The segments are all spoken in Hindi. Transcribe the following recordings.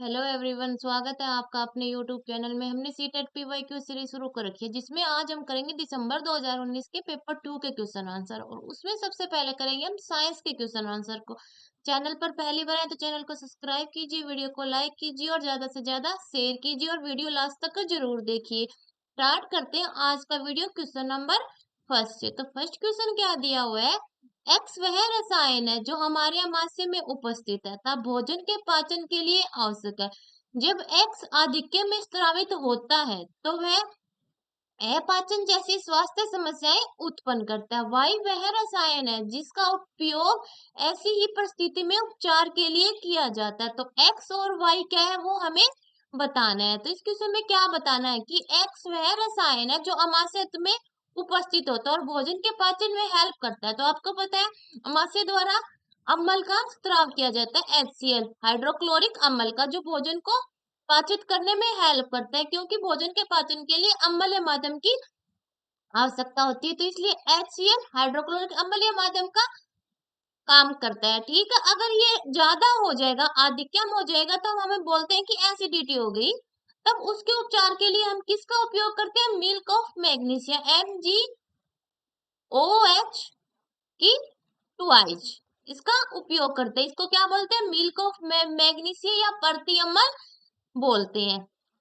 हेलो एवरीवन, स्वागत है आपका अपने यूट्यूब चैनल में। हमने सीटेट पीवाईक्यू सीरीज शुरू कर रखी है जिसमें आज हम करेंगे दिसंबर 2019 के पेपर 2 के क्वेश्चन आंसर। और उसमें सबसे पहले करेंगे हम साइंस के क्वेश्चन आंसर को। चैनल पर पहली बार आए तो चैनल को सब्सक्राइब कीजिए, वीडियो को लाइक कीजिए और ज्यादा से ज्यादा शेयर कीजिए और वीडियो लास्ट तक जरूर देखिए। स्टार्ट करते हैं आज का वीडियो क्वेश्चन नंबर फर्स्ट से। तो फर्स्ट क्वेश्चन क्या दिया हुआ है, एक्स वह रसायन है जो हमारे आमाशय में उपस्थित है तथा भोजन के पाचन के लिए आवश्यक है। जब एक्स आधिक्य में स्रावित होता है तो वह अपाचन जैसी स्वास्थ्य समस्याएं उत्पन्न करता है। वाई वह रसायन है जिसका उपयोग ऐसी ही परिस्थिति में उपचार के लिए किया जाता है। तो एक्स और वाई क्या है वो हमें बताना है। तो इस क्वेश्चन में क्या बताना है कि एक्स वह रसायन है जो अमाशय में उपस्थित होता है और भोजन के पाचन में हेल्प करता है। तो आपको पता है अमाशय द्वारा अम्ल का स्त्राव किया जाता है, HCl हाइड्रोक्लोरिक अम्ल का, जो भोजन को पाचित करने में हेल्प करता है क्योंकि भोजन के पाचन के लिए अम्लीय माध्यम की आवश्यकता होती है। तो इसलिए HCl हाइड्रोक्लोरिक अम्लीय माध्यम का काम करता है। ठीक है, अगर ये ज्यादा हो जाएगा, अधिकम हो जाएगा, तो हम हमें बोलते हैं कि एसिडिटी हो गई। तब उसके उपचार के लिए हम किसका उपयोग करते हैं, मिल्क ऑफ मैग्नीशिया, MgOH की ट्वाइस, इसका उपयोग करते हैं। इसको क्या बोलते हैं, मिल्क ऑफ मैग्नीशिया या प्रति अम्ल बोलते हैं।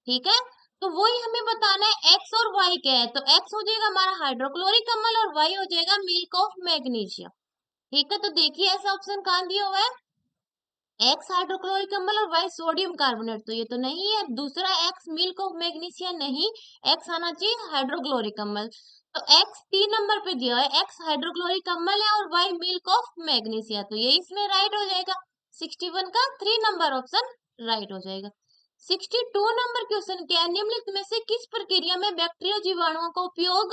ठीक है, तो वही हमें बताना है एक्स और वाई क्या है। तो एक्स हो जाएगा हमारा हाइड्रोक्लोरिक अम्ल और वाई हो जाएगा मिल्क ऑफ मैग्नीशिया। ठीक है, तो देखिए ऐसा ऑप्शन कहाँ दिया हुआ है, एक्स हाइड्रोक्लोरिक अम्ल और वाई सोडियम कार्बोनेट, तो ये तो नहीं है। दूसरा एक्स मिल्क ऑफ मैग्नीशिया नहीं, एक्स आना चाहिए हाइड्रोक्लोरिक अम्ल। तो एक्स 3 नंबर पे दिया है, एक्स हाइड्रोक्लोरिक अम्ल है और वाई मिल्क ऑफ मैग्नीशिया, तो ये इसमें राइट हो जाएगा। 61 का 3 नंबर ऑप्शन राइट हो जाएगा। 62 नंबर क्वेश्चन क्या है, निम्नलिखित में से किस प्रक्रिया में बैक्टीरिया जीवाणुओं का उपयोग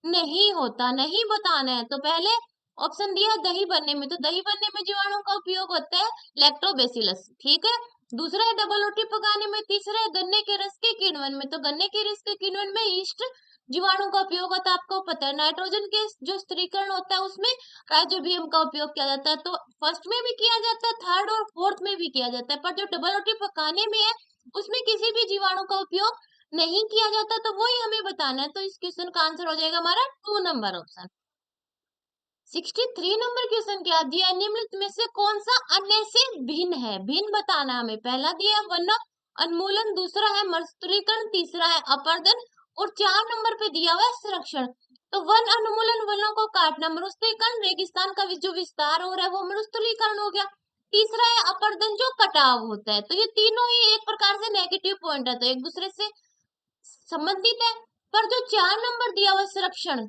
नहीं होता, नहीं बताना है। तो पहले ऑप्शन दिया है दही बनने में, तो दही बनने में जीवाणुओं का उपयोग होता है लैक्टोबैसिलस। ठीक है, दूसरा है डबल रोटी पकाने में, तीसरा है गन्ने के रस के किण्वन में, तो गन्ने के रस के किण्वन में ईस्ट जीवाणु का उपयोग होता है। आपको पता है नाइट्रोजन के जो स्त्रीकरण होता है उसमें राइजोबियम का उपयोग किया जाता है। तो फर्स्ट में भी किया जाता है, थर्ड और फोर्थ में भी किया जाता है, पर जो डबल रोटी पकाने में है उसमें किसी भी जीवाणु का उपयोग नहीं किया जाता। तो वही हमें बताना है। तो इस क्वेश्चन का आंसर हो जाएगा हमारा 2 नंबर ऑप्शन। 63 नंबर क्वेश्चन क्या दिया है, निम्नलिखित में से कौन सा अन्य से भिन्न है, भिन्न बताना हमें। पहला दिया है वन उन्मूलन, दूसरा है मरुस्थलीकरण, तीसरा है अपरदन और 4 नंबर पे दिया हुआ है संरक्षण। तो वन उन्मूलन वनों को काटना, मरुस्थलीकरण रेगिस्तान का जो विस्तार हो रहा है वो मरुस्थलीकरण हो गया, तीसरा है अपरदन जो कटाव होता है। तो ये तीनों ही एक प्रकार से नेगेटिव पॉइंट है, तो एक दूसरे से संबंधित है। पर जो 4 नंबर दिया हुआ है संरक्षण,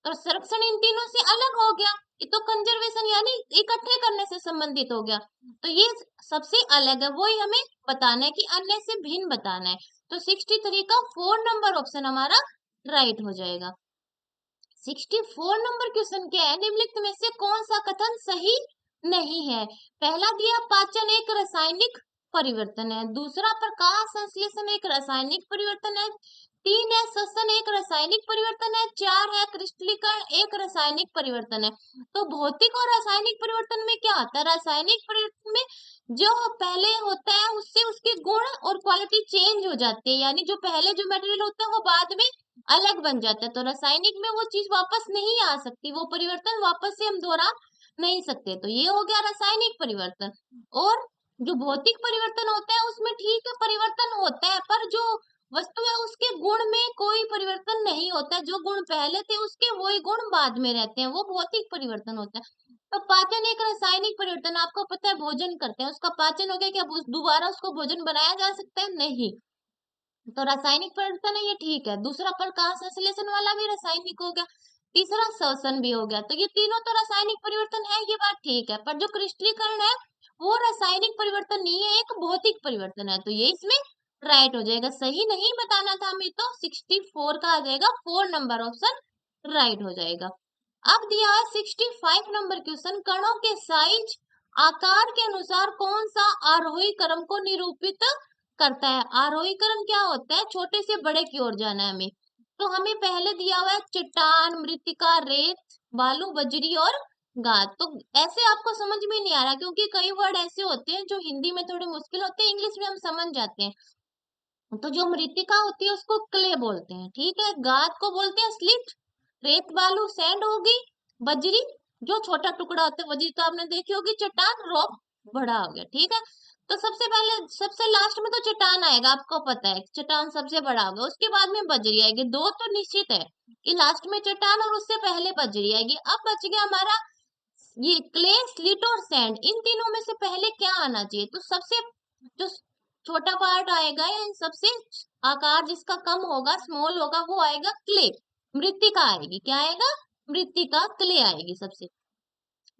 तो संरक्षण इन तीनों से अलग हो गया, ये तो कंजर्वेशन यानी इकट्ठे करने से संबंधित हो गया, तो ये सबसे अलग है, वही हमें बताना है कि अन्य से भिन्न बताना है। तो 63 का 4 नंबर ऑप्शन हमारा राइट हो जाएगा। 64 नंबर क्वेश्चन क्या है, निम्नलिखित में से कौन सा कथन सही नहीं है। पहला दिया पाचन एक रासायनिक परिवर्तन है, दूसरा प्रकाश संश्लेषण एक रासायनिक परिवर्तन है, 3 है श्वसन एक रासायनिक परिवर्तन है, 4 है क्रिस्टलीकरण एक रासायनिक परिवर्तन है। तो भौतिक और रासायनिक परिवर्तन में क्या होता है, रासायनिक परिवर्तन में जो पहले होता है उससे उसके गुण और क्वालिटी चेंज हो जाती है, यानी जो पहले जो मटेरियल होता है वो बाद में अलग बन जाता है। तो रासायनिक में वो चीज वापस नहीं आ सकती, वो परिवर्तन वापस से हम दोहरा नहीं सकते। तो ये हो गया रासायनिक परिवर्तन। और जो भौतिक परिवर्तन होता है उसमें ठीक है परिवर्तन होता है, पर जो वस्तु है उसके गुण में कोई परिवर्तन नहीं होता है, जो गुण पहले थे उसके वही गुण बाद में रहते हैं, वो भौतिक परिवर्तन होता है। तो पाचन एक रासायनिक परिवर्तन, आपको पता है भोजन करते हैं उसका पाचन हो गया, क्या दोबारा उसको भोजन बनाया जा सकता है, नहीं। तो रासायनिक परिवर्तन है ये ठीक है। दूसरा प्रकाश संश्लेषण वाला भी रासायनिक हो गया, तीसरा श्वसन भी हो गया, तो ये तीनों तो रासायनिक परिवर्तन है, ये बात ठीक है। पर जो क्रिस्टलीकरण है वो रासायनिक परिवर्तन नहीं है, एक भौतिक परिवर्तन है, तो ये इसमें राइट हो जाएगा। सही नहीं बताना था हमें, तो 64 का आ जाएगा, 4 नंबर ऑप्शन राइट हो जाएगा। अब दिया है 65 नंबर क्वेश्चन, कणों के साइज आकार के अनुसार कौन सा आरोही क्रम को निरूपित करता है। आरोही क्रम क्या होता है, छोटे से बड़े की ओर जाना है हमें। तो हमें पहले दिया हुआ है चट्टान, मृत्तिका, रेत, बालू, बजरी और गाद। तो ऐसे आपको समझ में नहीं आ रहा क्योंकि कई वर्ड ऐसे होते हैं जो हिंदी में थोड़े मुश्किल होते हैं, इंग्लिश में हम समझ जाते हैं। तो जो मृतिका होती है उसको क्ले बोलते हैं, ठीक है। गाद को बोलते हैं स्लिट। रेत बालू सैंड होगी। बजरी जो छोटा टुकड़ा होता है, बजरी तो आपने देखी होगी। चट्टान रॉक बड़ा हो गया, ठीक है। तो सबसे पहले सबसे लास्ट में तो चट्टान आएगा, आपको पता है चट्टान सबसे बड़ा होगा, उसके बाद में बजरी आएगी। दो तो निश्चित है कि लास्ट में चट्टान और उससे पहले बजरी आएगी। अब बच गया हमारा ये क्ले, स्लिट और सैंड। इन तीनों में से पहले क्या आना चाहिए? तो सबसे जो छोटा पार्ट आएगा या इन सबसे आकार जिसका कम होगा, स्मॉल होगा, वो आएगा क्ले। मृत्तिका आएगी। क्या आएगा? मृत्तिका, क्ले आएगी सबसे।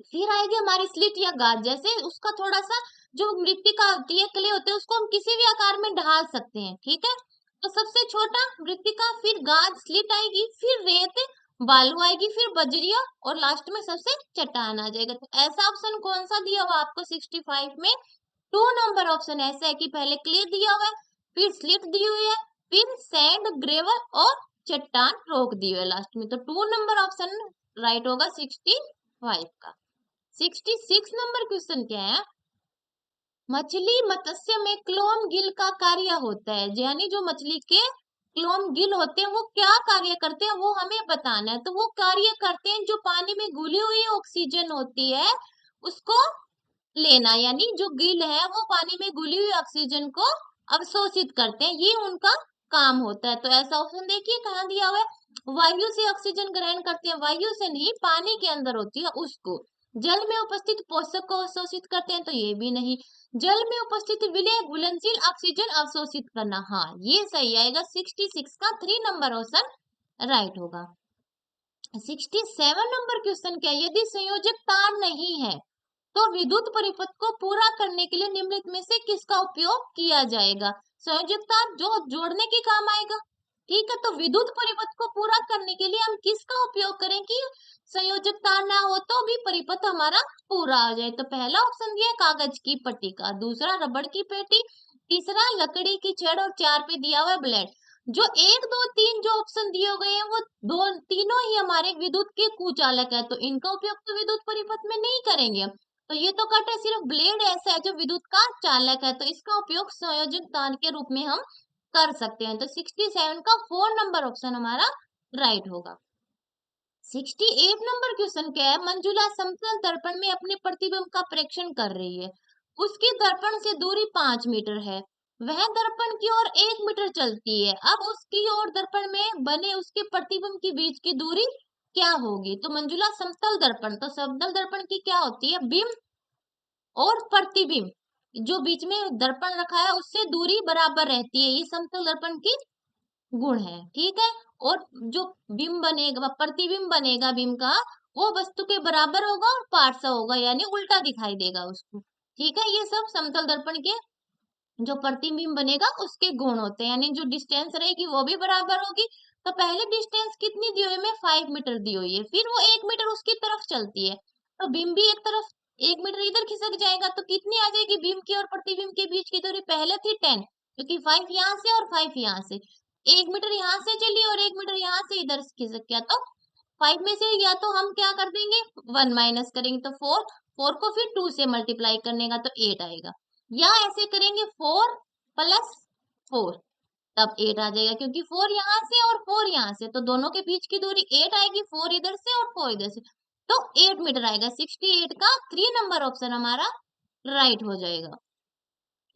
फिर आएगी हमारी स्लिट या गाद। जैसे उसका थोड़ा सा जो मृत्तिका होती है, क्ले होते हैं, उसको हम किसी भी आकार में ढाल सकते हैं, ठीक है। तो सबसे छोटा मृत्तिका, फिर गाद, स्लिट आएगी, फिर रेत, बालू आएगी, फिर बजरिया और लास्ट में सबसे चट्टान आ जाएगा। तो ऐसा ऑप्शन कौन सा दिया हुआ आपको 65 में? 2 नंबर ऑप्शन ऐसा है कि पहले क्ले दिया हुआ है, फिर स्लिट दी हुई है, फिर सैंड, ग्रेवल और चट्टान रोक दी हुई है लास्ट में। तो 2 नंबर ऑप्शन राइट होगा 65 का। 66 नंबर क्वेश्चन क्या है? मछली मत्स्य में क्लोम गिल का कार्य होता है, यानी जो मछली के क्लोम गिल होते हैं वो क्या कार्य करते हैं वो हमें बताना है। तो वो कार्य करते हैं जो पानी में घुली हुई ऑक्सीजन होती है उसको लेना, यानी जो गिल है वो पानी में घुली हुई ऑक्सीजन को अवशोषित करते हैं, ये उनका काम होता है। तो ऐसा ऑप्शन देखिए कहाँ दिया हुआ है। वायु से ऑक्सीजन ग्रहण करते हैं, वायु से नहीं, पानी के अंदर होती है उसको। जल में उपस्थित पोषक को अवशोषित करते हैं, तो ये भी नहीं। जल में उपस्थित विलय घुलनशील ऑक्सीजन अवशोषित करना, हाँ ये सही आएगा। 66 का 3 नंबर ऑप्शन राइट होगा। 67 नंबर क्वेश्चन क्या है? यदि संयोजक तार नहीं है तो विद्युत परिपथ को पूरा करने के लिए निम्नलिखित में से किसका उपयोग किया जाएगा? संयोजक तार जो जोड़ने के काम आएगा, ठीक है। तो विद्युत परिपथ को पूरा करने के लिए हम किसका उपयोग करें कि संयोजक तार ना हो तो भी परिपथ हमारा पूरा हो जाए? तो पहला ऑप्शन दिया है कागज की पट्टिका, दूसरा रबड़ की पेटी, तीसरा लकड़ी की छड़ और 4 पे दिया हुआ है ब्लेड। जो 1, 2, 3 जो ऑप्शन दिए गए हैं वो दो तीनों ही हमारे विद्युत के कुचालक है, तो इनका उपयोग तो विद्युत परिपथ में नहीं करेंगे। तो ये तो कट है, सिर्फ ब्लेड ऐसा है जो विद्युत का चालक है, तो इसका उपयोग संयोजक तार के रूप में हम कर सकते हैं। तो 67 का 4 नंबर ऑप्शन हमारा राइट होगा। 68 नंबर क्वेश्चन क्या है? मंजुला समतल दर्पण में अपने प्रतिबिंब का प्रेक्षण कर रही है, उसकी दर्पण से दूरी 5 मीटर है, वह दर्पण की ओर 1 मीटर चलती है। अब उसकी ओर दर्पण में बने उसके प्रतिबिंब के बीच की दूरी क्या होगी? तो मंजुला समतल दर्पण, तो समतल दर्पण की क्या होती है? बिंब और प्रतिबिंब जो बीच में दर्पण रखा है उससे दूरी बराबर रहती है, ये समतल दर्पण की गुण है, ठीक है। और जो बिंब बनेगा, प्रतिबिंब बनेगा बिंब का, वो वस्तु के बराबर होगा और पार्श्व सा होगा, यानी उल्टा दिखाई देगा उसको, ठीक है। ये सब समतल दर्पण के जो प्रतिबिंब बनेगा उसके गुण होते हैं, यानी जो डिस्टेंस रहेगी वो भी बराबर होगी। तो पहले डिस्टेंस कितनी दी हुई है? 5 मीटर दी हुई है, फिर वो 1 मीटर उसकी तरफ चलती है, तो बिंब भी एक तरफ 1 मीटर इधर खिसक जाएगा, तो कितनी आ जाएगी बिंब की और प्रतिबिंब के बीच की दूरी? पहले थी 10, क्योंकि 5 यहाँ से और 5 यहाँ से, 1 मीटर यहाँ से चली और 1 मीटर यहाँ से इधर खिसक गया, तो 5 में से या तो हम क्या कर देंगे 1 माइनस करेंगे, तो 4, 4 को फिर 2 से मल्टीप्लाई करने का तो 8 आएगा, या ऐसे करेंगे 4 प्लस 4, तब 8 आ जाएगा, क्योंकि 4 यहाँ से और 4 यहाँ से, तो दोनों के बीच की दूरी 8 आएगी, 4 इधर से और 4 इधर से, तो 8 मीटर आएगा। 68 का 3 नंबर ऑप्शन हमारा राइट हो जाएगा,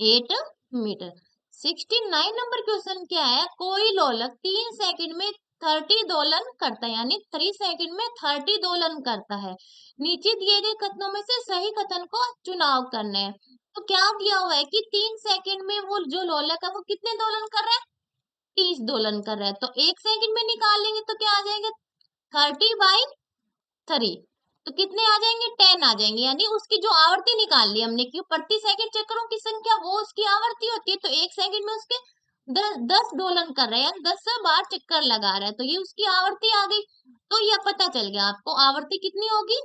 8 मीटर। 69 नंबर क्वेश्चन क्या है? कोई लोलक 3 सेकंड में 30 दोलन करता है, यानी 3 सेकंड में 30 दोलन करता है। नीचे दिए गए कथनों में से सही कथन को चुनाव करना है। तो क्या दिया हुआ है कि 3 सेकंड में वो जो लोलक है वो कितने दोलन कर रहा है? 30 दोलन कर रहा है। तो 1 सेकंड में निकाल लेंगे तो क्या आ जाएगा? 30/3, तो कितने आ जाएंगे? 10 आ जाएंगे, यानी उसकी जो आवर्ती निकाल ली हमने, क्यों प्रति सेकंड चक्रों की संख्या वो उसकी आवर्ती होती है, तो 1 सेकंड में उसके 10 दोलन कर रहे हैं, 10 बार चक्कर लगा रहा है, तो ये उसकी आवर्ती आ गई। तो यह पता चल गया आपको आवर्ती कितनी होगी?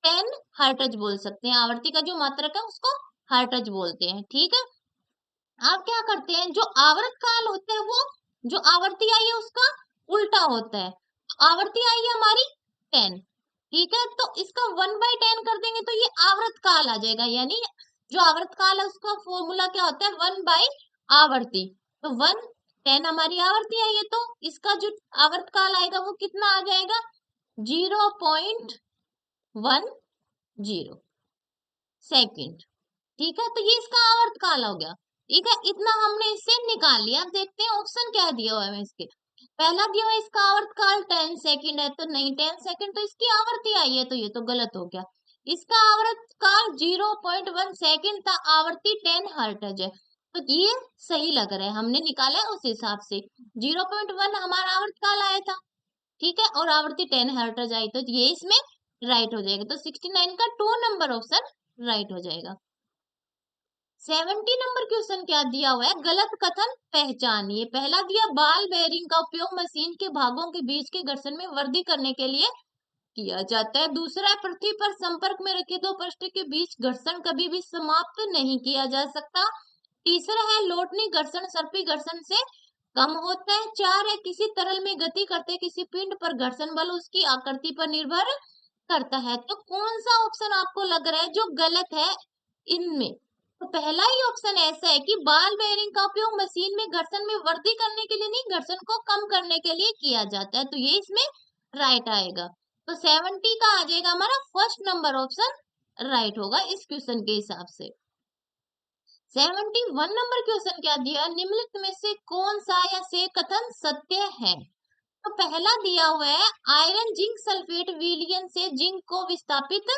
10 हर्ट्ज बोल सकते हैं, आवर्ती का जो मात्रक है उसको हर्ट्ज बोलते हैं, ठीक है। आप क्या करते हैं, जो आवर्त काल होता है वो जो आवर्ती आई है उसका उल्टा होता है। आवर्ती आई है हमारी 10, ठीक है, तो इसका 1/10 कर देंगे तो ये आवर्त काल आ जाएगा, यानी जो आवर्त काल है उसका फॉर्मूला क्या होता है, 1/आवर्ती। तो 1/10 हमारी आवर्ती है, ये तो इसका जो आवर्त काल आएगा वो कितना आ जाएगा, 0.10 सेकेंड। ठीक है, तो ये इसका आवर्त काल हो गया। ठीक है, इतना हमने इससे निकाल लिया। अब देखते हैं ऑप्शन क्या दिया हुआ है इसके। पहला दिया हुआ है इसका आवर्त काल 10 सेकंड है, तो नहीं 10 सेकंड तो इसकी आवर्ती आई है, तो ये तो गलत हो गया। इसका आवर्त काल 0.1 सेकंड था, आवर्ती 10 हर्ट्ज है, तो ये सही लग रहा है, हमने निकाला है उस हिसाब से। 0.1 हमारा आवर्त काल आया था, ठीक है, और आवर्ती 10 हर्ट्ज आई, तो ये इसमें राइट हो जाएगा। तो 69 का 2 नंबर ऑप्शन राइट हो जाएगा। 70 नंबर क्वेश्चन क्या दिया हुआ है, गलत कथन पहचानिए। पहला दिया बाल बेयरिंग का उपयोग मशीन के भागों के बीच के घर्षण में वृद्धि करने के लिए किया जाता है। दूसरा है पृथ्वी पर संपर्क में रखे दो पृष्ठ के बीच घर्षण कभी भी समाप्त नहीं किया जा सकता। तीसरा है लोटनी घर्षण सर्पी घर्षण से कम होता है। चार है किसी तरल में गति करते किसी पिंड पर घर्षण बल उसकी आकृति पर निर्भर करता है। तो कौन सा ऑप्शन आपको लग रहा है जो गलत है इनमें? तो पहला ही ऑप्शन ऐसा है कि बाल बेयरिंग का उपयोग मशीन में घर्षण में वृद्धि करने के लिए नहीं, घर्षण को कम करने के लिए किया जाता है, तो ये इसमें राइट आएगा। तो 70 का आ जाएगा हमारा फर्स्ट नंबर ऑप्शन राइट होगा इस क्वेश्चन के हिसाब से। 71 नंबर क्वेश्चन क्या दिया, निम्नलिखित में से कौन सा या से कथन सत्य है? तो पहला दिया हुआ है आयरन जिंक सल्फेट विलयन से जिंक को विस्थापित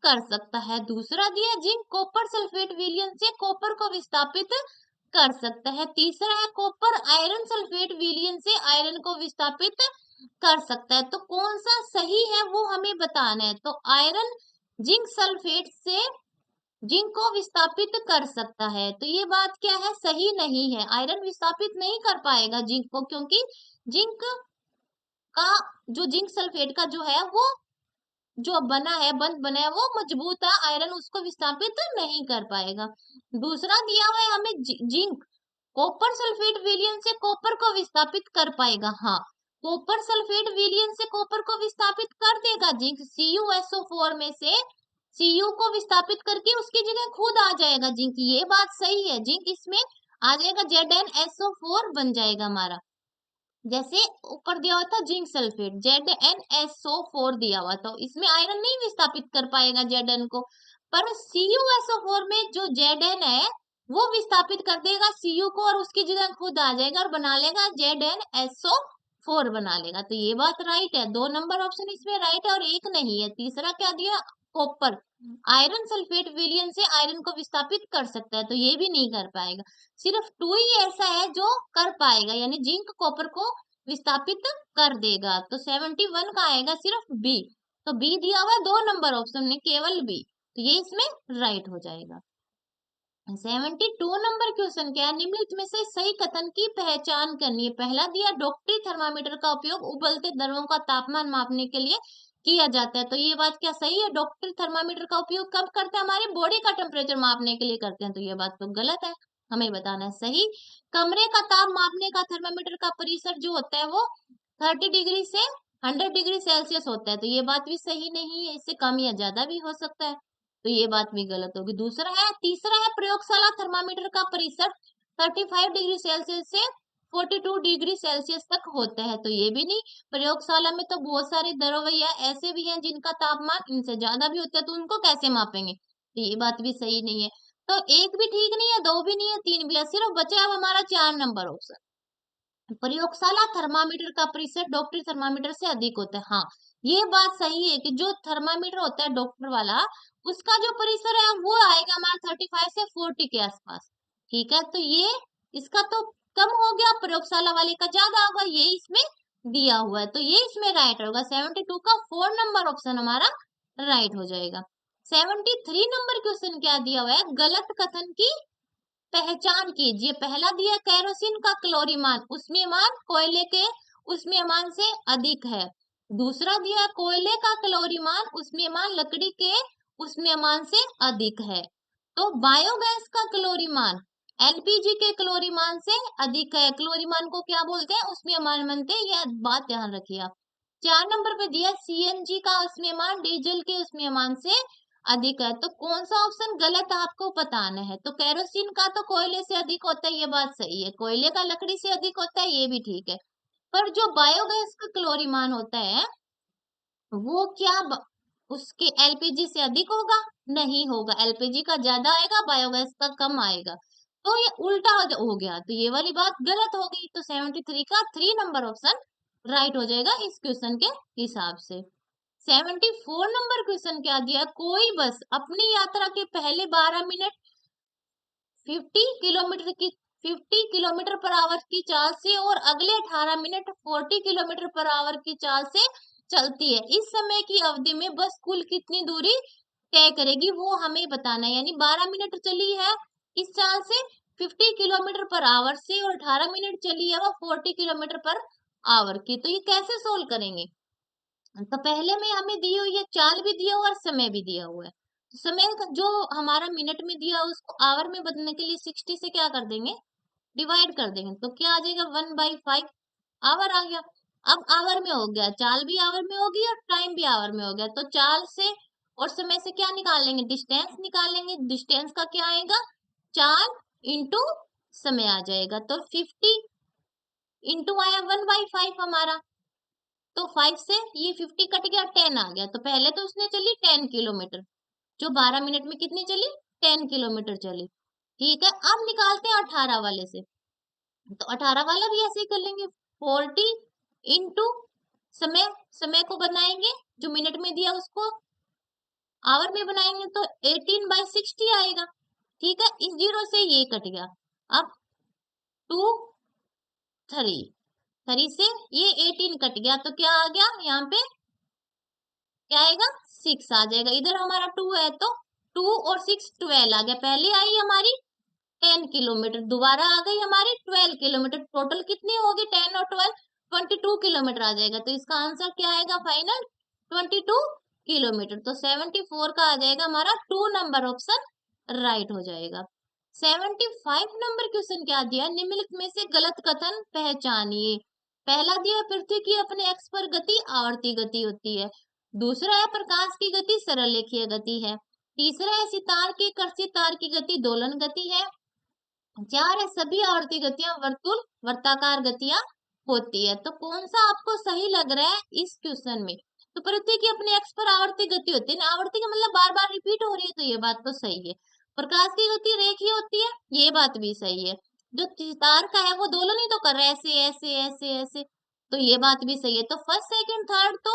कर सकता है। दूसरा दिया जिंक कॉपर सल्फेट विलयन से कॉपर को विस्थापित कर सकता है। तीसरा है कॉपर आयरन सल्फेट विलयन से आयरन को विस्थापित कर सकता है। तो कौन सा सही है वो हमें बताना है। तो आयरन जिंक सल्फेट से जिंक को विस्थापित कर सकता है, तो ये बात क्या है, सही नहीं है। आयरन विस्थापित नहीं कर पाएगा जिंक को, क्योंकि जिंक का जो जिंक सल्फेट का जो है वो जो बना है बंद बना है वो मजबूत है, आयरन उसको विस्थापित नहीं कर पाएगा। दूसरा दिया हुआ है हमें जिंक कॉपर सल्फेट विलयन से कॉपर को विस्थापित कर पाएगा। हाँ, कॉपर सल्फेट विलयन से कॉपर को विस्थापित कर देगा जिंक, CuSO4 में से Cu को विस्थापित करके उसकी जगह खुद आ जाएगा जिंक, ये बात सही है। जिंक इसमें आ जाएगा, ZnSO4 बन जाएगा हमारा। जैसे ऊपर दिया हुआ था जिंक सल्फेट ZnSO4 दिया हुआ, तो इसमें आयरन नहीं विस्थापित कर पाएगा Zn को, पर CuSO4 में जो Zn है वो विस्थापित कर देगा Cu को और उसकी जगह खुद आ जाएगा और बना लेगा ZnSO4 बना लेगा। तो ये बात राइट है, 2 नंबर ऑप्शन इसमें राइट है और एक नहीं है। तीसरा क्या दिया, कॉपर आयरन सल्फेट विलयन से आयरन को विस्थापित कर सकता है, तो ये भी नहीं कर पाएगा। सिर्फ 2 ही ऐसा है जो कर पाएगा, यानी जिंक कॉपर को विस्थापित कर देगा। तो 71 का आएगा सिर्फ बी। तो बी दिया हुआ है 2 नंबर ऑप्शन में, केवल बी, तो ये इसमें राइट हो जाएगा। 72 नंबर क्वेश्चन क्या है, निम्नलिखित में से सही कथन की पहचान करनी है। पहला दिया डॉक्टरी थर्मामीटर का उपयोग उबलते द्रवों का तापमान मापने के लिए किया जाता है, तो ये बात क्या सही है? डॉक्टरी थर्मामीटर का उपयोग कब करते हैं, हमारे बॉडी का टेम्परेचर मापने के लिए करते हैं, तो ये बात तो गलत है, हमें बताना है सही। कमरे का ताप मापने का थर्मामीटर का परिसर जो होता है वो 30 डिग्री से 100 डिग्री सेल्सियस होता है, तो ये बात भी सही नहीं है, इससे कम या ज्यादा भी हो सकता है, तो ये बात भी गलत होगी। तीसरा है प्रयोगशाला थर्मामीटर का परिसर 35 डिग्री सेल्सियस से 42 डिग्री सेल्सियस तक होता है, तो ये भी नहीं। प्रयोगशाला में तो बहुत सारे दरवैया ऐसे भी हैं जिनका तापमान इनसे ज्यादा भी होता है, तो उनको कैसे मापेंगे, तो ये बात भी सही नहीं है। तो एक भी ठीक नहीं है, दो भी नहीं है, तीन भी है, सिर्फ बचा अब हमारा 4 नंबर ऑप्शन। प्रयोगशाला थर्मामीटर का परिसर डॉक्टरी थर्मामीटर से अधिक होता है। हाँ, ये बात सही है कि जो थर्मामीटर होता है डॉक्टर वाला उसका जो परिसर है वो आएगा हमारा 35 से 40 के आसपास। ठीक है, तो ये इसका तो कम हो गया, प्रयोगशाला वाले का ज्यादा होगा, ये इसमें दिया हुआ है, तो ये इसमें राइट होगा। 72 का 4 नंबर ऑप्शन हमारा राइट हो जाएगा। 73 नंबर क्वेश्चन क्या दिया हुआ है, गलत कथन की पहचान कीजिए। पहला दिया केरोसिन का क्लोरीमान उष्मीयमान कोयले के उष्मीयमान से अधिक है। दूसरा दिया कोयले का क्लोरीमान उष्मीयमान लकड़ी के उष्मीयमान से अधिक है। तो बायोगैस का क्लोरीमान एलपीजी के क्लोरीमान से अधिक है। क्लोरीमान को क्या बोलते हैं, उष्मीयमान बनते हैं, यह बात ध्यान रखिए आप। 4 नंबर पे दिया सीएनजी का उष्मीयमान डीजल के उष्मीयमान से अधिक है। तो कौन सा ऑप्शन गलत आपको बताना है। तो केरोसिन का तो कोयले से अधिक होता है, ये बात सही है। कोयले का लकड़ी से अधिक होता है, ये भी ठीक है। पर जो बायोगैस का क्लोरीमान होता है वो क्या उसके एलपीजी से अधिक होगा? नहीं होगा। एलपीजी का ज्यादा आएगा, बायोगैस का कम आएगा। तो ये उल्टा हो गया, तो ये वाली बात गलत हो गई। तो 73 का 3 नंबर ऑप्शन राइट हो जाएगा इस क्वेश्चन के हिसाब से। 74 नंबर क्वेश्चन क्या दिया, कोई बस अपनी यात्रा के पहले 12 मिनट 50 किलोमीटर की 50 किलोमीटर पर आवर की चाल से और अगले 18 मिनट 40 किलोमीटर पर आवर की चाल से चलती है। इस समय की अवधि में बस कुल कितनी दूरी तय करेगी वो हमें बताना है। यानी 12 मिनट चली है इस चाल से 50 किलोमीटर पर आवर से और 18 मिनट चली है वो 40 किलोमीटर पर आवर की। तो ये कैसे सोल्व करेंगे? तो पहले में हमें दी हुई है चाल भी दिया हुआ और समय भी दिया हुआ है। तो समय जो हमारा मिनट में दिया उसको आवर में बदलने के लिए 60 से क्या कर देंगे, डिवाइड कर देंगे। तो क्या आ जाएगा 1/5 आवर आ गया। अब आवर में हो गया, चाल भी आवर में होगी और टाइम भी आवर में हो गया। तो चाल से और समय से क्या निकाल लेंगे, डिस्टेंस निकाल लेंगे। डिस्टेंस का क्या आएगा, चाल इंटू समय आ जाएगा। तो 50 इंटू आया 1/5 हमारा। तो 5 से ये 50 कट गया, 10 आ गया। तो पहले तो उसने चली 10 किलोमीटर, जो 12 मिनट में कितनी चली, 10 किलोमीटर चली। ठीक है, अब निकालते हैं 18 वाले से। तो 18 वाला भी ऐसे ही कर लेंगे, 40 इंटू समय, समय को बनाएंगे जो मिनट में दिया उसको आवर में बनाएंगे तो 18/60 आएगा। ठीक है, इस जीरो से ये कट गया। अब 2 3 3 से ये 18 कट गया, तो क्या आ गया यहाँ पे, क्या आएगा 6 आ जाएगा। इधर हमारा 2 है तो 2 और 6 12 आ गया। पहले आई हमारी 10 किलोमीटर, दोबारा आ गई हमारी 12 किलोमीटर। टोटल कितनी होगी 10 और 12 22 किलोमीटर आ जाएगा। तो इसका आंसर क्या आएगा फाइनल 22 किलोमीटर। तो 74 का आ जाएगा हमारा 2 नंबर ऑप्शन राइट हो जाएगा। 75 नंबर क्वेश्चन क्या दिया, निम्नलिखित में से गलत कथन पहचानिए। पहला दिया पृथ्वी की अपने एक्स पर गति आवर्ती गति होती है। दूसरा है प्रकाश की गति सरल रेखीय गति है। तीसरा है सितार के कर्षित तार की गति दोलन गति है। 4 है सभी आवर्ती गतियां वर्तुल वर्ताकार गतियां होती है। तो कौन सा आपको सही लग रहा है इस क्वेश्चन में? तो पृथ्वी की अपने एक्स पर आवर्ती गति होती है ना, आवर्ती का मतलब बार बार रिपीट हो रही है, तो ये बात तो सही है। प्रकाश की गति रेखीय होती है, ये बात भी सही है। जो सितार का है वो दोलन ही तो कर रहा है, ऐसे ऐसे ऐसे ऐसे, तो ये बात भी सही है। तो फर्स्ट सेकंड थर्ड तो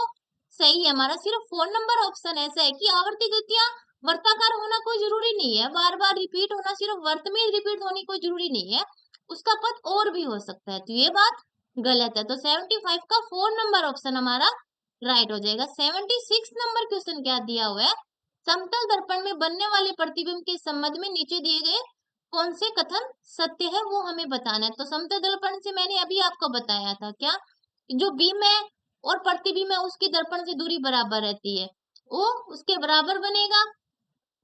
सही है हमारा। सिर्फ 4 नंबर ऑप्शन ऐसा है कि आवर्ती गतियां वर्ताकार होना कोई जरूरी नहीं है, बार बार रिपीट होना, सिर्फ वर्त में रिपीट होनी कोई जरूरी नहीं है, उसका पथ और भी हो सकता है। तो ये बात गलत है। तो 75 का 4 नंबर ऑप्शन हमारा राइट हो जाएगा। 76 नंबर क्वेश्चन क्या दिया हुआ है, समतल दर्पण में बनने वाले प्रतिबिंब के संबंध में नीचे दिए गए कौन से कथन सत्य है वो हमें बताना है। तो समतल दर्पण से मैंने अभी आपको बताया था क्या, जो बीम है और प्रतिबिंब है उसकी दर्पण से दूरी बराबर रहती है, वो उसके बराबर बनेगा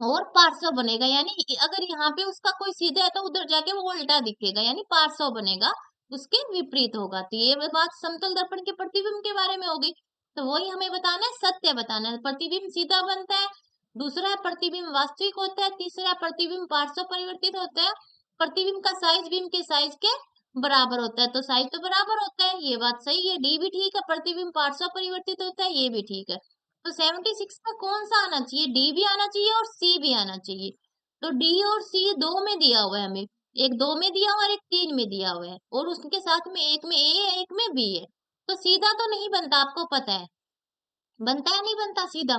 और पार्श्व बनेगा। यानी अगर यहाँ पे उसका कोई सीधा है तो उधर जाके वो उल्टा दिखेगा, यानी पार्श्व बनेगा, उसके विपरीत होगा। तो ये बात समतल दर्पण के प्रतिबिंब के बारे में हो गई। तो वही हमें बताना है, सत्य बताना है। प्रतिबिंब सीधा बनता है, दूसरा है प्रतिबिंब वास्तविक होता है, तीसरा प्रतिबिंब पार्श्व परिवर्तित होता है, प्रतिबिंब का साइज बीम के साइज के बराबर होता है। तो साइज तो बराबर होता है, ये बात सही है। डी भी ठीक है, प्रतिबिंब पार्श्व परिवर्तित होता है, ये भी ठीक है। तो 76 का कौन सा आना चाहिए, डी भी आना चाहिए और सी भी आना चाहिए। तो डी और सी दो में दिया हुआ है हमें, एक 2 में दिया हुआ है और एक 3 में दिया हुआ है, और उसके साथ में एक में ए है एक में बी है। तो सीधा तो नहीं बनता, आपको पता है, बनता है नहीं बनता सीधा।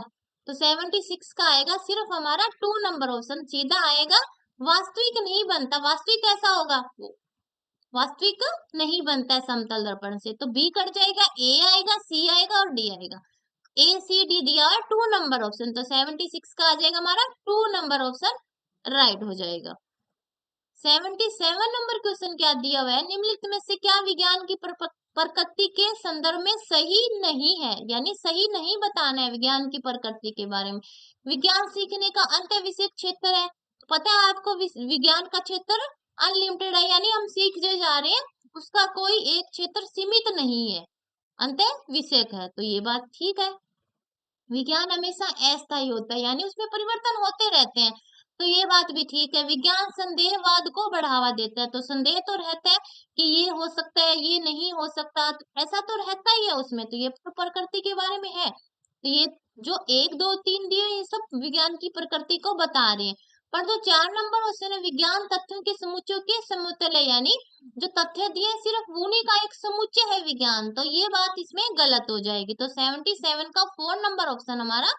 तो 76 का आएगा सिर्फ हमारा 2 नंबर ऑप्शन सीधा आएगा। वास्तविक नहीं बनता, वास्तविक कैसा होगा, वास्तविक नहीं बनता है समतल दर्पण से। तो बी कट जाएगा, ए आएगा, सी आएगा और डी आएगा। ए सी डी दिया है 2 नंबर ऑप्शन, तो 76 का आ जाएगा हमारा 2 नंबर ऑप्शन राइट हो जाएगा। 77 नंबर क्वेश्चन क्या दिया हुआ है, निम्नलिखित में से क्या विज्ञान की प्रकृति के संदर्भ में सही नहीं है, यानी सही नहीं बताना है विज्ञान की प्रकृति के बारे में। विज्ञान सीखने का अंत विषय क्षेत्र है, पता है आपको विज्ञान का क्षेत्र अनलिमिटेड है, यानी हम सीख जो जा रहे हैं उसका कोई एक क्षेत्र सीमित नहीं है। अंतः विषयक है। तो ये बात ठीक है। विज्ञान हमेशा अस्थायी होता है, यानी उसमें परिवर्तन होते रहते हैं। तो ये बात भी ठीक है। विज्ञान संदेहवाद को बढ़ावा देता है, तो संदेह तो रहता है कि ये हो सकता है, ये नहीं हो सकता, तो ऐसा तो रहता ही है उसमें। तो ये तो प्रकृति के बारे में है। तो ये जो 1, 2, 3 दिए, ये सब विज्ञान की प्रकृति को बता रहे हैं। पर जो 4 नंबर क्वेश्चन है, विज्ञान तथ्यों के समुच्चय के समतुल्य, यानी जो तथ्य दिए हैं, सिर्फ उन्हीं का एक समुच्चय है विज्ञान। तो ये बात इसमें गलत हो जाएगी। तो 77 का 4 नंबर ऑप्शन हमारा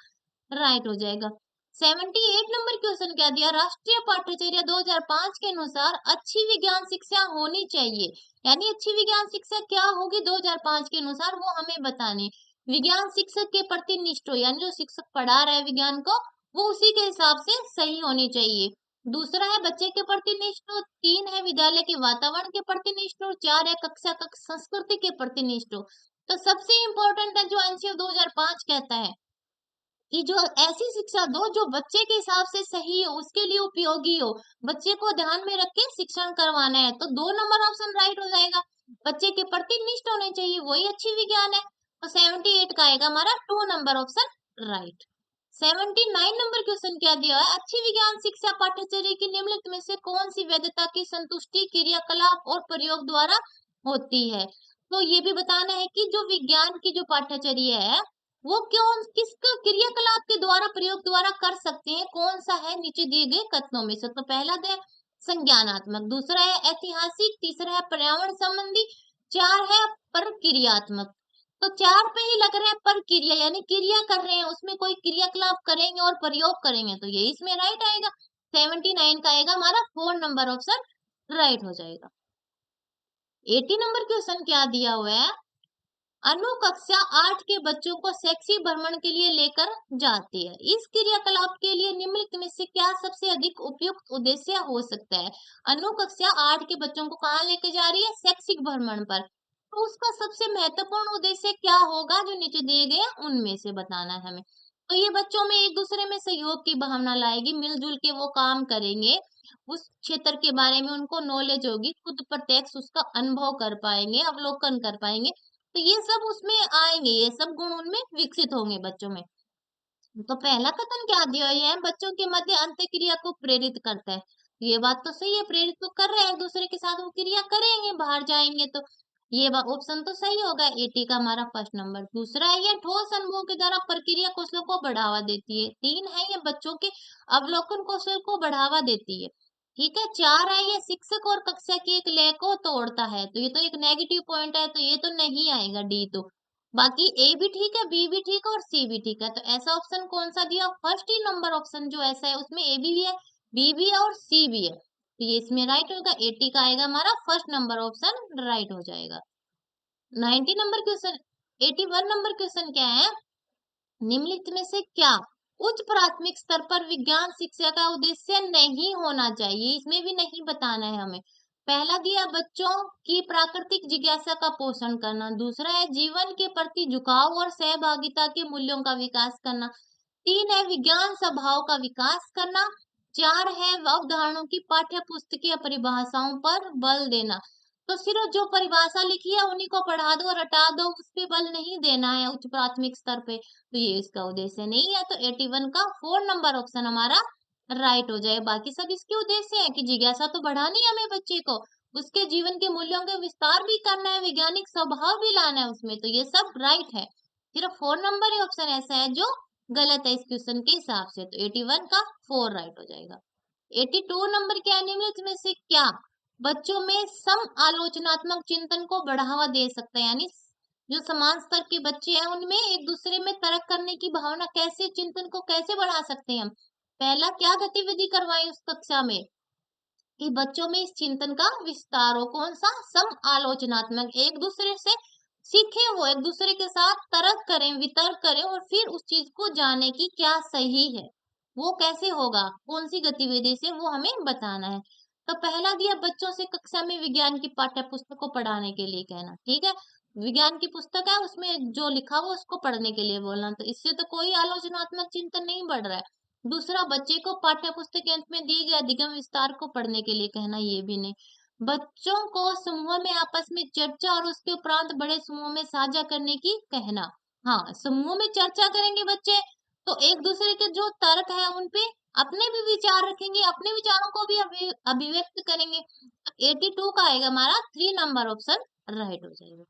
राइट हो जाएगा। 78 नंबर क्वेश्चन क्या दिया, राष्ट्रीय पाठ्यचर्या 2005 के अनुसार अच्छी विज्ञान शिक्षा होनी चाहिए। यानी अच्छी विज्ञान शिक्षा क्या होगी 2005 के अनुसार, वो हमें बतानी। विज्ञान शिक्षक के प्रति निष्ठ हो, यानी जो शिक्षक पढ़ा रहा है विज्ञान को, वो उसी के हिसाब से सही होनी चाहिए। दूसरा है बच्चे के प्रति निष्ठ हो, 3 है विद्यालय के वातावरण के प्रति निष्ठ हो, 4 है कक्षा कक्ष संस्कृति के प्रति निष्ठ हो। तो सबसे इम्पोर्टेंट है जो एनसीईआरटी 2005 कहता है कि जो ऐसी शिक्षा दो जो बच्चे के हिसाब से सही हो, उसके लिए उपयोगी हो, बच्चे को ध्यान में रख के शिक्षण करवाना है। तो 2 नंबर ऑप्शन राइट हो जाएगा। बच्चे के प्रति निष्ठ होने चाहिए, वही अच्छी विज्ञान है। तो 78 का आएगा हमारा 2 number option right. 79 number question क्या दिया है, अच्छी विज्ञान शिक्षा पाठ्यचर्या की निम्नलिखित में से कौन सी वैधता की संतुष्टि क्रियाकलाप और प्रयोग द्वारा होती है। तो ये भी बताना है कि जो विज्ञान की जो पाठ्यचर्या है, वो क्यों किस क्रियाकलाप के द्वारा प्रयोग द्वारा कर सकते हैं, कौन सा है नीचे दिए गए कथनों में से। तो पहला है संज्ञानात्मक, दूसरा है ऐतिहासिक, तीसरा है पर्यावरण संबंधी, 4 है प्रक्रियात्मक। तो 4 पे ही लग रहा है प्रक्रिया, यानी क्रिया कर रहे हैं, उसमें कोई क्रियाकलाप करेंगे और प्रयोग करेंगे, तो ये इसमें राइट आएगा। 79 का आएगा हमारा 4 नंबर ऑप्शन राइट हो जाएगा। 80 नंबर क्वेश्चन क्या दिया हुआ है, अनु कक्षा 8 के बच्चों को शैक्षिक भ्रमण के लिए लेकर जाती है। इस क्रियाकलाप के लिए निम्नलिखित में से क्या सबसे अधिक उपयुक्त उद्देश्य हो सकता है। अनु कक्षा 8 के बच्चों को कहाँ लेकर जा रही है, शैक्षिक भ्रमण पर। तो उसका सबसे महत्वपूर्ण उद्देश्य क्या होगा, जो नीचे दिए गए हैं उनमें से बताना है हमें। तो ये बच्चों में एक दूसरे में सहयोग की भावना लाएगी, मिलजुल के वो काम करेंगे, उस क्षेत्र के बारे में उनको नॉलेज होगी, खुद प्रत्यक्ष उसका अनुभव कर पाएंगे, अवलोकन कर पाएंगे। तो ये सब उसमें आएंगे, ये सब गुण उनमें विकसित होंगे बच्चों में। तो पहला कथन क्या दिया है, बच्चों के मध्य अंतःक्रिया को प्रेरित करता है। ये बात तो सही है, प्रेरित तो कर रहे हैं, एक दूसरे के साथ वो क्रिया करेंगे, बाहर जाएंगे तो ये ऑप्शन तो सही होगा। 80 का हमारा फर्स्ट नंबर। दूसरा है ये ठोस अनुभव के द्वारा प्रक्रिया कौशल को बढ़ावा देती है। 3 है ये बच्चों के अवलोकन कौशल को बढ़ावा देती है। ठीक है। 4 है ये शिक्षक और कक्षा की एक लय को तोड़ता है, तो ये तो एक नेगेटिव पॉइंट है, तो ये तो नहीं आएगा डी। तो बाकी ए भी ठीक है, बी भी ठीक है और सी भी ठीक है। तो ऐसा ऑप्शन कौन सा दिया, फर्स्ट ही नंबर ऑप्शन जो ऐसा है उसमें ए भी है, बी भी है और सी भी है। तो ये इसमें राइट होगा। 80 का आएगा हमारा फर्स्ट नंबर ऑप्शन राइट हो जाएगा। 90 नंबर क्वेश्चन, 81 नंबर क्वेश्चन क्या है, निम्नलिखित में से क्या उच्च प्राथमिक स्तर पर विज्ञान शिक्षा का उद्देश्य नहीं होना चाहिए, इसमें भी नहीं बताना है हमें। पहला दिया बच्चों की प्राकृतिक जिज्ञासा का पोषण करना, दूसरा है जीवन के प्रति झुकाव और सहभागिता के मूल्यों का विकास करना, 3 है विज्ञान स्वभाव का विकास करना, 4 है अवधारणाओं की पाठ्य पुस्तकीय परिभाषाओं पर बल देना। तो सिर्फ जो परिभाषा लिखी है उन्हीं को पढ़ा दो और हटा दो, उस पे बल नहीं देना है उच्च प्राथमिक स्तर पे। तो ये इसका उद्देश्य नहीं है। तो 81 का 4 नंबर ऑप्शन हमारा राइट हो जाए। बाकी सब इसके उद्देश्य है कि जिज्ञासा तो बढ़ानी है हमें बच्चे को, उसके जीवन के मूल्यों का विस्तार भी करना है, वैज्ञानिक स्वभाव भी लाना है उसमें, तो ये सब राइट है। सिर्फ 4 नंबर ही ऑप्शन ऐसा है जो गलत है इस क्वेश्चन के हिसाब से। तो 81 का 4 राइट हो जाएगा। 82 नंबर क्या है, निम्नलिखित में से क्या बच्चों में सम आलोचनात्मक चिंतन को बढ़ावा दे सकता है, यानी जो समान स्तर के बच्चे हैं उनमें एक दूसरे में तर्क करने की भावना, कैसे चिंतन को कैसे बढ़ा सकते हैं हम। पहला क्या गतिविधि करवाएं उस कक्षा में कि बच्चों में इस चिंतन का विस्तार हो, कौन सा, सम आलोचनात्मक, एक दूसरे से सीखे, वो एक दूसरे के साथ तर्क करें, वितर्क करें और फिर उस चीज को जाने की क्या सही है, वो कैसे होगा, कौन सी गतिविधि से, वो हमें बताना है। तो पहला दिया बच्चों से कक्षा में विज्ञान की पाठ्य पुस्तक को पढ़ाने के लिए कहना। ठीक है, विज्ञान की पुस्तक है उसमें जो लिखा हुआ उसको पढ़ने के लिए बोलना, तो इससे तो कोई आलोचनात्मक चिंतन नहीं बढ़ रहा है। दूसरा बच्चे को पाठ्य पुस्तक के अंत में दिए गए अधिगम विस्तार को पढ़ने के लिए कहना, ये भी नहीं। बच्चों को समूह में आपस में चर्चा और उसके उपरांत बड़े समूह में साझा करने की कहना। हाँ, समूह में चर्चा करेंगे बच्चे तो एक दूसरे के जो तर्क है उन पे अपने भी विचार रखेंगे, अपने विचारों को भी अभिव्यक्त करेंगे। 82 का आएगा हमारा 3 नंबर ऑप्शन राइट हो जाएगा।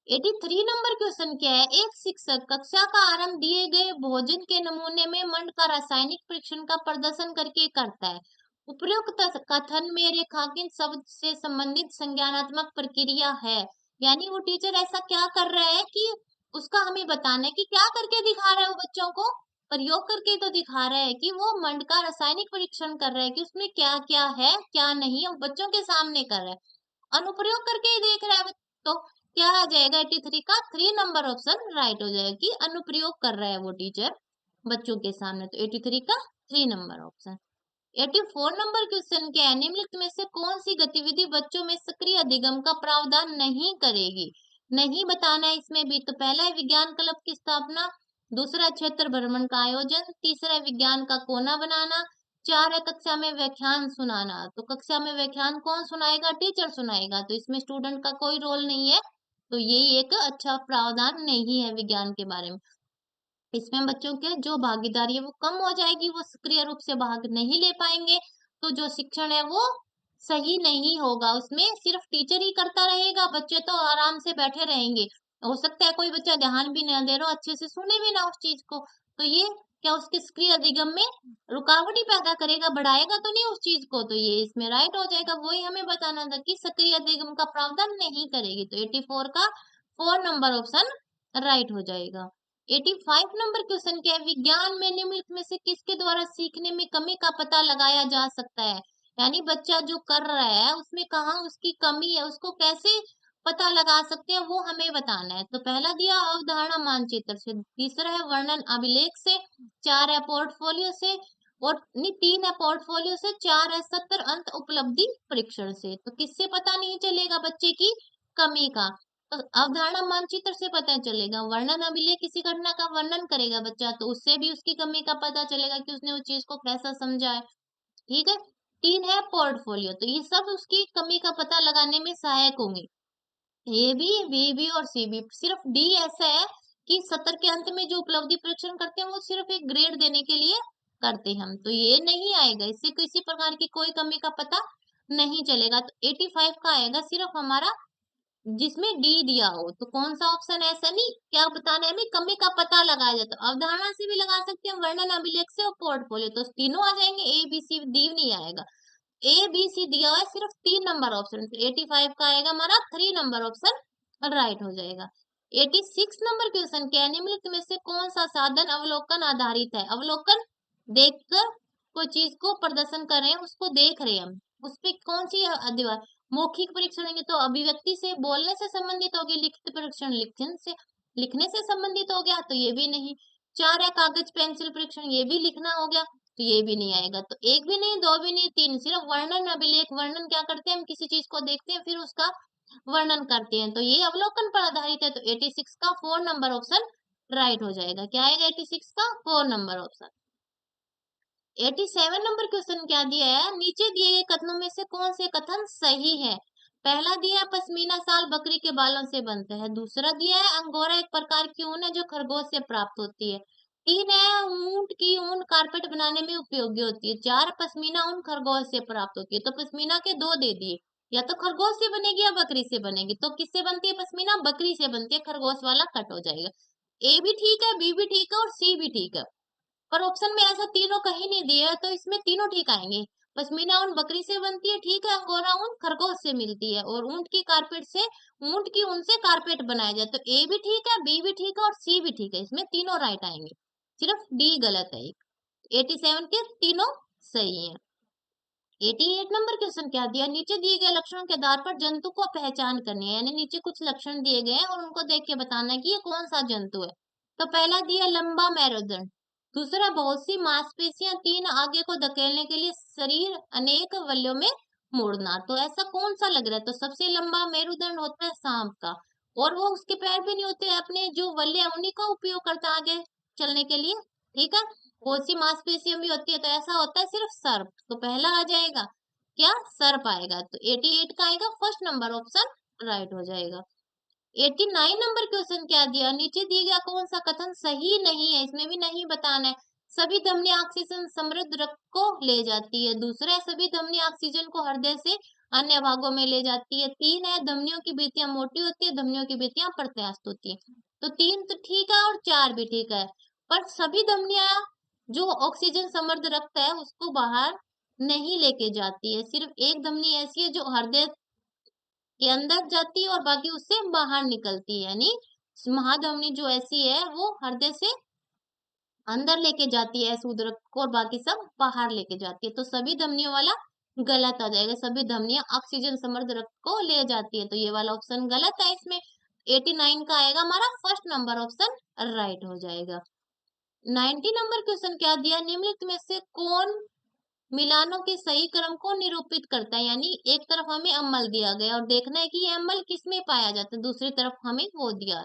83 नंबर क्वेश्चन क्या है? एक शिक्षक कक्षा का आरंभ दिए गए भोजन के नमूने में मंड का रासायनिक परीक्षण का प्रदर्शन करके करता है। उपयुक्त कथन में रेखांकित शब्द से संबंधित संज्ञानात्मक प्रक्रिया है। यानी वो टीचर ऐसा क्या कर रहा है कि उसका हमें बताना है कि क्या करके दिखा रहा है वो बच्चों को। प्रयोग करके तो दिखा रहा है कि वो मंड का रासायनिक परीक्षण कर रहा है कि उसमें क्या क्या है क्या नहीं है, वो बच्चों के सामने कर रहा है, अनुप्रयोग करके ही देख रहा है। तो क्या आ जाएगा 83 का 3 नंबर ऑप्शन राइट हो जाएगा कि अनुप्रयोग कर रहा है वो टीचर बच्चों के सामने। तो 83 का 3 नंबर ऑप्शन। 84 नंबर क्वेश्चन क्या है? निम्नलिखित में से कौन सी गतिविधि बच्चों में सक्रिय अधिगम का प्रावधान नहीं करेगी? नहीं बताना है इसमें भी। तो पहला है विज्ञान क्लब की स्थापना, दूसरा क्षेत्र भ्रमण का आयोजन, तीसरा विज्ञान का कोना बनाना, 4 है कक्षा में व्याख्यान सुनाना। तो कक्षा में व्याख्यान कौन सुनाएगा? टीचर सुनाएगा, तो इसमें स्टूडेंट का कोई रोल नहीं है। तो ये एक अच्छा प्रावधान नहीं है विज्ञान के बारे में। इसमें बच्चों के जो भागीदारी है वो कम हो जाएगी, वो सक्रिय रूप से भाग नहीं ले पाएंगे। तो जो शिक्षण है वो सही नहीं होगा, उसमें सिर्फ टीचर ही करता रहेगा, बच्चे तो आराम से बैठे रहेंगे। हो सकता है कोई बच्चा ध्यान भी न दे रहा हो, अच्छे से सुने भी ना उस चीज को, तो ये क्या उसके सक्रिय अधिगम में रुकावट ही पैदा करेगा, बढ़ाएगा तो नहीं उस चीज को। तो ये इसमें राइट हो जाएगा। वही हमें बताना था कि सक्रिय अधिगम का प्रावधान नहीं करेगी। तो 84 का 4 नंबर ऑप्शन राइट हो जाएगा। 85 नंबर क्वेश्चन क्या है? विज्ञान में निम्नलिखित में से किसके द्वारा सीखने में कमी का पता लगाया जा सकता है? यानी बच्चा जो कर रहा है उसमें कहाँ उसकी कमी है, उसको कैसे पता लगा सकते हैं वो हमें बताना है। तो पहला दिया अवधारणा मानचित्र से, तीसरा है वर्णन अभिलेख से, 4 है पोर्टफोलियो से, और नहीं 3 है पोर्टफोलियो से, 4 है 70 अंक उपलब्धि परीक्षण से। तो किससे पता नहीं चलेगा बच्चे की कमी का? तो अवधारणा मानचित्र से पता चलेगा। वर्णन अभिलेख किसी घटना का वर्णन करेगा बच्चा, तो उससे भी उसकी कमी का पता चलेगा कि उसने उस चीज को कैसा समझा है। ठीक है। 3 है पोर्टफोलियो, तो ये सब उसकी कमी का पता लगाने में सहायक होंगे। ए बी और सी बी। सिर्फ डी ऐसा है कि 70 के अंत में जो उपलब्धि परीक्षण करते हैं वो सिर्फ एक ग्रेड देने के लिए करते हैं हम, तो ये नहीं आएगा, इससे किसी प्रकार की कोई कमी का पता नहीं चलेगा। तो 85 का आएगा सिर्फ हमारा जिसमें डी दिया हो। तो कौन सा ऑप्शन है? ऐसा नहीं, क्या बताना है हमें, कमी का पता लगाया जाए। तो अवधारणा से भी लगा सकते हैं, वर्णन अभिलेख से और पोर्टफोलियो, तो तीनों आ जाएंगे। ए बी सी डी नहीं आएगा, ए बी सी दिया हुआ है सिर्फ 3 नंबर ऑप्शन। तो 85 का आएगा हमारा 3 नंबर ऑप्शन राइट हो जाएगा। 86 नंबर क्वेश्चन क्या है? निम्नलिखित में से कौन सा साधन अवलोकन आधारित है? अवलोकन देखकर कोई चीज को प्रदर्शन कर रहे हैं, उसको देख रहे हैं हम, उस पे कौन सी दीवार। मौखिक परीक्षण होंगे तो अभिव्यक्ति से बोलने से संबंधित होगी, लिखित परीक्षण लिखने से संबंधित हो गया, तो ये भी नहीं। 4 है कागज पेंसिल परीक्षण, ये भी लिखना हो गया, तो ये भी नहीं आएगा। तो एक भी नहीं, दो भी नहीं, तीन, सिर्फ वर्णन अभिलेख। वर्णन क्या करते हैं? हम किसी चीज को देखते हैं फिर उसका वर्णन करते हैं, तो ये अवलोकन पर आधारित है। तो 86 का 4 नंबर ऑप्शन राइट हो जाएगा। क्या आएगा 86 का 4 नंबर ऑप्शन। 87 नंबर क्वेश्चन क्या दिया है? नीचे दिए गए कथनों में से कौन से कथन सही है? पहला दिया है पश्मीना शाल बकरी के बालों से बनता है, दूसरा दिया है अंगोरा एक प्रकार की ऊन है जो खरगोश से प्राप्त होती है, 3 है ऊंट की ऊन कारपेट बनाने में उपयोगी होती है, 4 पश्मीना ऊन खरगोश से प्राप्त होती है। तो पश्मीना के दो दे दिए, या तो खरगोश से बनेगी या बकरी से बनेगी। तो किससे बनती है पश्मीना? बकरी से बनती है, खरगोश वाला कट हो जाएगा। ए भी ठीक है, बी भी ठीक है और सी भी ठीक है, पर ऑप्शन में ऐसा तीनों कहीं नहीं दिया है, तो इसमें तीनों ठीक आएंगे। पश्मीना ऊन बकरी से बनती है, ठीक है, अंगोरा ऊन खरगोश से मिलती है, और ऊंट की कारपेट से, ऊंट की ऊन से कारपेट बनाया जाए। तो ए भी ठीक है, बी भी ठीक है और सी भी ठीक है, इसमें तीनों राइट आएंगे, सिर्फ डी गलत है। 87 के तीनों सही है। 88 नंबर क्वेश्चन क्या दिया? नीचे दिए गए लक्षणों के आधार पर जंतु को पहचान करनी है, यानी नीचे कुछ लक्षण दिए गए हैं और उनको देख के बताना है कि ये कौन सा जंतु है। तो पहला दिया लंबा मेरुदंड, दूसरा बहुत सी मांसपेशियां, 3 आगे को धकेलने के लिए शरीर अनेक वलयों में मोड़ना। तो ऐसा कौन सा लग रहा है? तो सबसे लंबा मेरुदंड होता है सांप का, और वो उसके पैर भी नहीं होते, अपने जो वल्य है उन्हीं का उपयोग करता है आगे चलने के लिए। ठीक है, बहुत सी मांसपेशियां भी होती है, तो ऐसा होता है सिर्फ सर्प, तो पहला आ जाएगा। क्या सर्प आएगा। तो 88 का आएगा फर्स्ट नंबर ऑप्शन राइट हो जाएगा। 89 नंबर क्वेश्चन क्या दिया, नीचे दिया गया कौन सा कथन सही नहीं है, इसमें भी नहीं बताना है। सभी धमनियां ऑक्सीजन समृद्ध रक्त को ले जाती है। दूसरा है सभी धमनियां ऑक्सीजन को हृदय से अन्य भागों में ले जाती है। 3 है धमनियों की भित्तियां मोटी होती है, धमनियों की भित्तियां प्रत्यास्थ होती है। तो 3 तो ठीक है और 4 भी ठीक है, पर सभी धमनियां जो ऑक्सीजन समृद्ध रक्त है उसको बाहर नहीं लेके जाती है। सिर्फ एक धमनी ऐसी है जो हृदय के अंदर जाती है और बाकी उससे बाहर निकलती है, यानी महाधमनी जो ऐसी है वो हृदय से अंदर लेके जाती है शुद्ध रक्त को और बाकी सब बाहर लेके जाती है। तो सभी धमनियों वाला गलत आ जाएगा, सभी धमनियां ऑक्सीजन समृद्ध रक्त को ले जाती है, तो ये वाला ऑप्शन गलत है। इसमें 89 का आएगा हमारा फर्स्ट नंबर ऑप्शन राइट हो जाएगा। 90 नंबर क्वेश्चन क्या दिया, निम्नलिखित में से कौन मिलानों के सही क्रम को निरूपित करता है। यानी एक तरफ हमें अम्ल दिया गया और देखना है कि ये अम्ल किसमें पाया जाता है, दूसरी तरफ हमें वो दिया।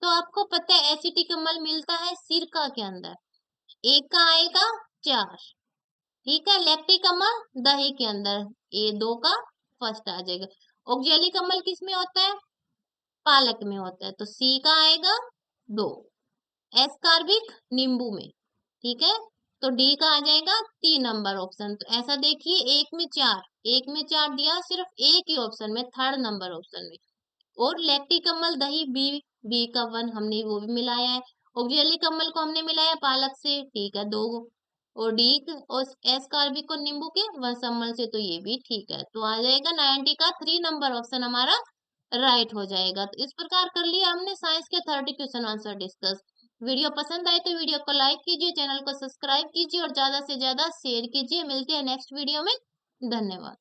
तो आपको पता है एसिटिक अम्ल मिलता है सिरका के अंदर, एक का आएगा 4, ठीक है। लैक्टिक अम्ल दही के अंदर, ये 2 का फर्स्ट आ जाएगा। ऑक्जेलिक अम्ल किस में होता है, पालक में होता है, तो सी का आएगा 2। एस्कार्बिक नींबू में, ठीक है। तो डी का आ जाएगा 3 नंबर ऑप्शन। तो ऐसा देखिए एक में 4 दिया, सिर्फ एक ही ऑप्शन में थर्ड नंबर ऑप्शन में। और लैक्टिक अम्ल दही बी, बी का 1 हमने वो भी मिलाया है। ऑक्जेलिक अम्ल को हमने मिलाया पालक से, ठीक है 2। और डी और एस्कार्बिक और नींबू के वस अम्ल से, तो ये भी ठीक है। तो आ जाएगा 90 का 3 नंबर ऑप्शन हमारा राइट हो जाएगा। तो इस प्रकार कर लिया हमने साइंस के 30 क्वेश्चन आंसर डिस्कस। वीडियो पसंद आए तो वीडियो को लाइक कीजिए, चैनल को सब्सक्राइब कीजिए और ज्यादा से ज्यादा शेयर कीजिए। मिलते हैं नेक्स्ट वीडियो में। धन्यवाद।